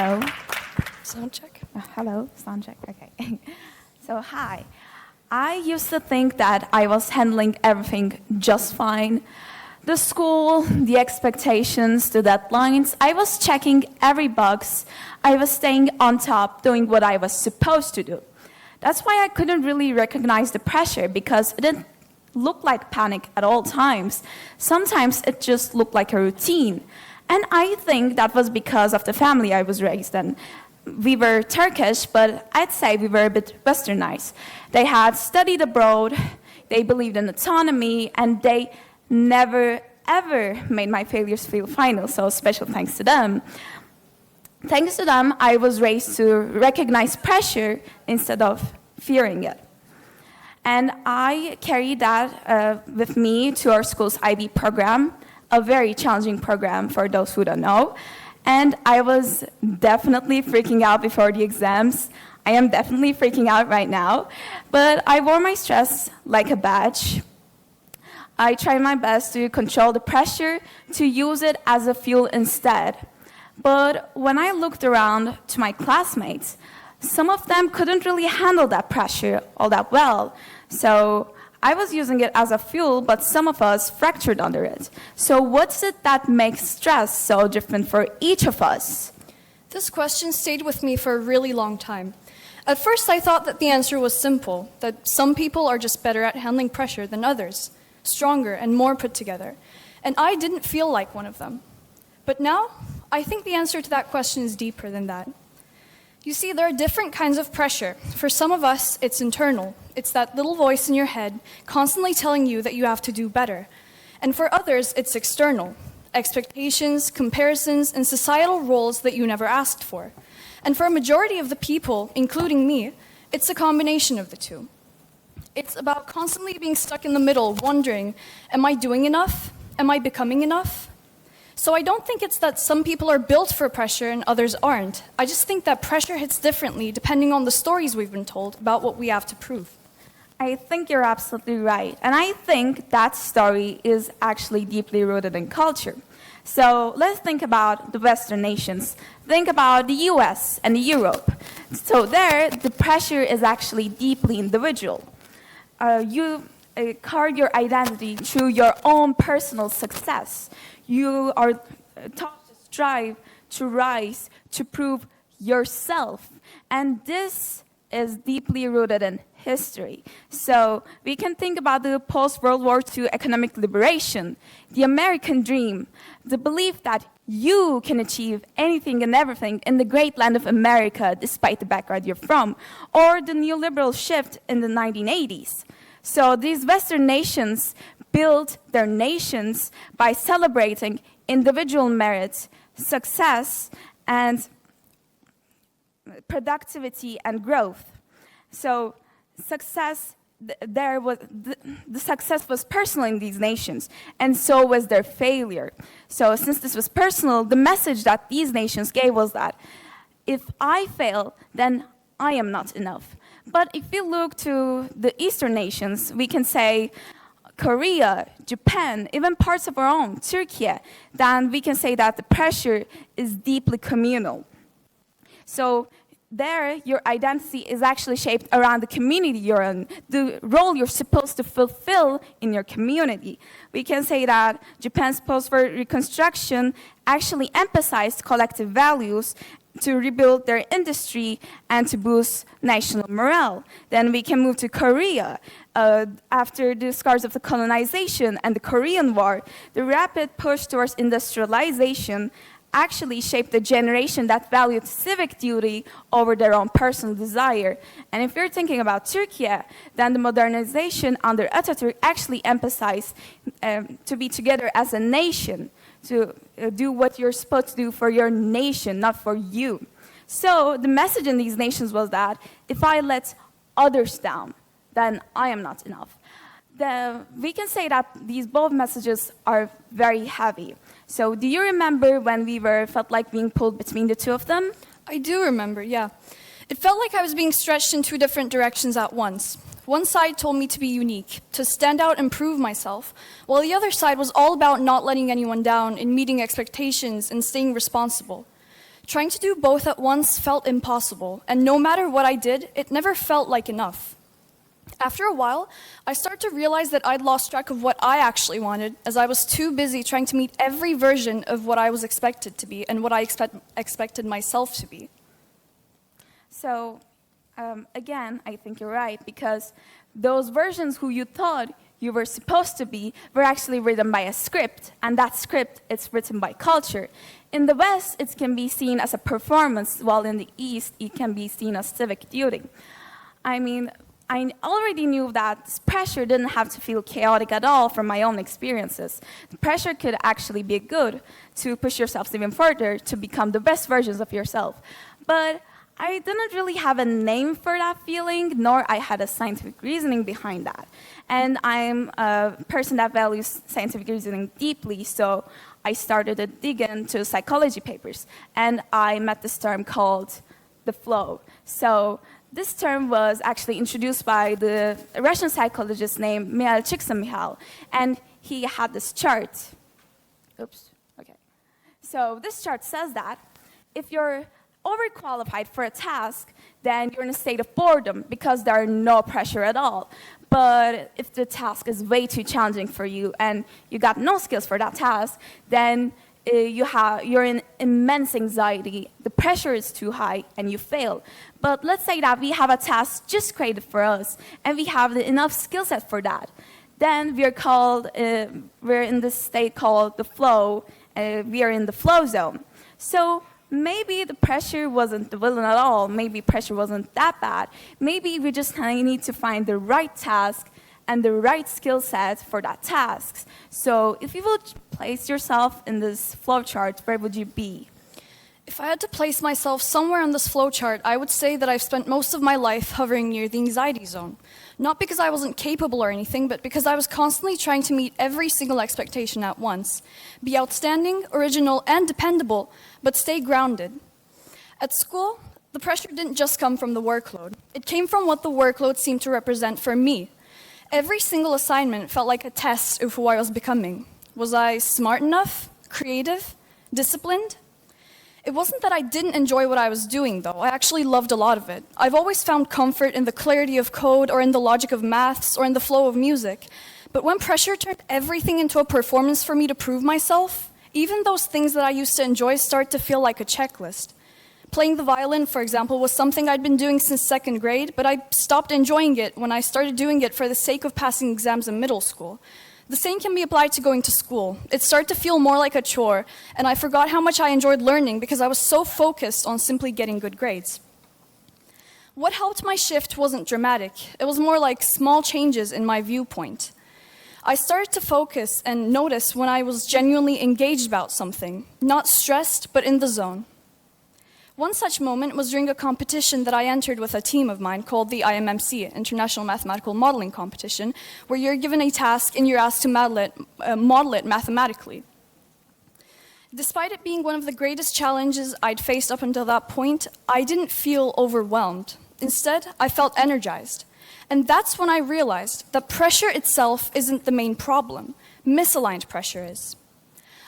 Hello. Sound check. Hello, sound check. Okay. So, hi. I used to think that I was handling everything just fine. The school, the expectations, the deadlines. I was checking every box. I was staying on top, doing what I was supposed to do. That's why I couldn't really recognize the pressure, because it didn't look like panic at all times. Sometimes it just looked like a routine. And I think that was because of the family I was raised in. We were Turkish, but I'd say we were a bit westernized. They had studied abroad, they believed in autonomy, and they never, ever made my failures feel final, so special thanks to them. Thanks to them, I was raised to recognize pressure instead of fearing it. And I carried that with me to our school's IB program, a very challenging program for those who don't know. And I was definitely freaking out before the exams. I am definitely freaking out right now. But I wore my stress like a badge. I tried my best to control the pressure, to use it as a fuel instead. But when I looked around to my classmates, some of them couldn't really handle that pressure all that well. So I was using it as a fuel, but some of us fractured under it. So what's it that makes stress so different for each of us? This question stayed with me for a really long time. At first, I thought that the answer was simple, that some people are just better at handling pressure than others, stronger and more put together. And I didn't feel like one of them. But now, I think the answer to that question is deeper than that. You see, there are different kinds of pressure. For some of us, it's internal. It's that little voice in your head constantly telling you that you have to do better. And for others, it's external. Expectations, comparisons, and societal roles that you never asked for. And for a majority of the people, including me, it's a combination of the two. It's about constantly being stuck in the middle, wondering, am I doing enough? Am I becoming enough? So I don't think it's that some people are built for pressure and others aren't. I just think that pressure hits differently depending on the stories we've been told about what we have to prove. I think you're absolutely right. And I think that story is actually deeply rooted in culture. So let's think about the Western nations. Think about the US and Europe. So there, the pressure is actually deeply individual. You carve your identity through your own personal success. You are taught to strive, to rise, to prove yourself. And this is deeply rooted in history. So we can think about the post-World War II economic liberation, the American dream, the belief that you can achieve anything and everything in the great land of America despite the background you're from, or the neoliberal shift in the 1980s. So these Western nations built their nations by celebrating individual merit, success, and productivity and growth. So success, the success was personal in these nations, and so was their failure. So since this was personal, the message that these nations gave was that if I fail, then I am not enough. But if we look to the Eastern nations, we can say Korea, Japan, even parts of our own, Turkey, then we can say that the pressure is deeply communal. So there, your identity is actually shaped around the community you're in, the role you're supposed to fulfill in your community. We can say that Japan's post-war reconstruction actually emphasized collective values to rebuild their industry and to boost national morale. Then we can move to Korea. After the scars of the colonization and the Korean War, the rapid push towards industrialization actually shaped a generation that valued civic duty over their own personal desire. And if you're thinking about Turkey, then the modernization under Atatürk actually emphasized to be together as a nation, to do what you're supposed to do for your nation, not for you. So the message in these nations was that if I let others down, then I am not enough. We can say that these both messages are very heavy. So do you remember when we felt like being pulled between the two of them? I do remember, yeah. It felt like I was being stretched in two different directions at once. One side told me to be unique, to stand out and prove myself, while the other side was all about not letting anyone down and meeting expectations and staying responsible. Trying to do both at once felt impossible, and no matter what I did, it never felt like enough. After a while, I started to realize that I'd lost track of what I actually wanted, as I was too busy trying to meet every version of what I was expected to be and what I expected myself to be. So, again, I think you're right, because those versions who you thought you were supposed to be were actually written by a script, and that script is written by culture. In the West, it can be seen as a performance, while in the East, it can be seen as civic duty. I mean, I already knew that this pressure didn't have to feel chaotic at all from my own experiences. The pressure could actually be good to push yourself even further, to become the best versions of yourself. But I didn't really have a name for that feeling, nor I had a scientific reasoning behind that. And I'm a person that values scientific reasoning deeply, so I started to dig into psychology papers, and I met this term called the flow. So this term was actually introduced by the Russian psychologist named Csikszentmihalyi, and he had this chart. Oops, okay. So this chart says that if you're overqualified for a task, then you're in a state of boredom because there are no pressure at all. But if the task is way too challenging for you and you got no skills for that task, then you're in immense anxiety, the pressure is too high, and you fail. But let's say that we have a task just created for us, and we have enough skill set for that. Then we're in this state called the flow, we are in the flow zone. So maybe the pressure wasn't the villain at all, maybe pressure wasn't that bad. Maybe we just kind of need to find the right task and the right skill set for that task. So if you would place yourself in this flowchart, where would you be? If I had to place myself somewhere on this flowchart, I would say that I've spent most of my life hovering near the anxiety zone. Not because I wasn't capable or anything, but because I was constantly trying to meet every single expectation at once. Be outstanding, original, and dependable, but stay grounded. At school, the pressure didn't just come from the workload. It came from what the workload seemed to represent for me. Every single assignment felt like a test of who I was becoming. Was I smart enough, creative, disciplined? It wasn't that I didn't enjoy what I was doing, though. I actually loved a lot of it. I've always found comfort in the clarity of code, or in the logic of maths, or in the flow of music. But when pressure turned everything into a performance for me to prove myself, even those things that I used to enjoy start to feel like a checklist. Playing the violin, for example, was something I'd been doing since second grade, but I stopped enjoying it when I started doing it for the sake of passing exams in middle school. The same can be applied to going to school. It started to feel more like a chore, and I forgot how much I enjoyed learning because I was so focused on simply getting good grades. What helped my shift wasn't dramatic. It was more like small changes in my viewpoint. I started to focus and notice when I was genuinely engaged about something, not stressed, but in the zone. One such moment was during a competition that I entered with a team of mine called the IMMC, International Mathematical Modeling Competition, where you're given a task and you're asked to model it mathematically. Despite it being one of the greatest challenges I'd faced up until that point, I didn't feel overwhelmed. Instead, I felt energized. And that's when I realized that pressure itself isn't the main problem. Misaligned pressure is.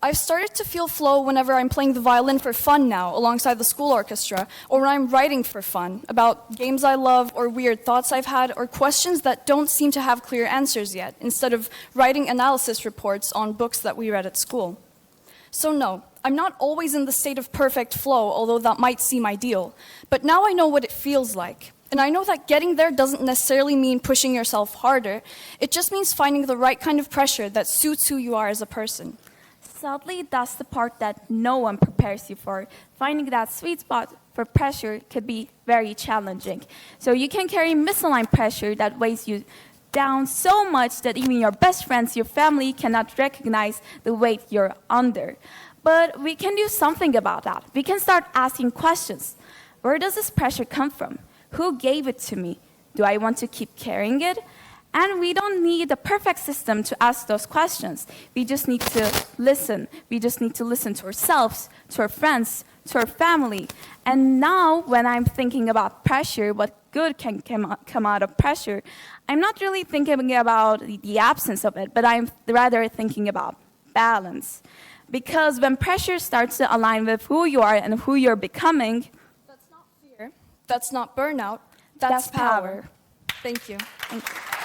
I've started to feel flow whenever I'm playing the violin for fun now, alongside the school orchestra, or when I'm writing for fun, about games I love, or weird thoughts I've had, or questions that don't seem to have clear answers yet, instead of writing analysis reports on books that we read at school. So no, I'm not always in the state of perfect flow, although that might seem ideal. But now I know what it feels like. And I know that getting there doesn't necessarily mean pushing yourself harder. It just means finding the right kind of pressure that suits who you are as a person. Sadly, that's the part that no one prepares you for. Finding that sweet spot for pressure could be very challenging. So you can carry misaligned pressure that weighs you down so much that even your best friends, your family, cannot recognize the weight you're under. But we can do something about that. We can start asking questions. Where does this pressure come from? Who gave it to me? Do I want to keep carrying it? And we don't need a perfect system to ask those questions. We just need to listen. We just need to listen to ourselves, to our friends, to our family. And now, when I'm thinking about pressure, what good can come out of pressure, I'm not really thinking about the absence of it, but I'm rather thinking about balance. Because when pressure starts to align with who you are and who you're becoming, That's not fear. That's not burnout. that's power. Thank you. Thank you.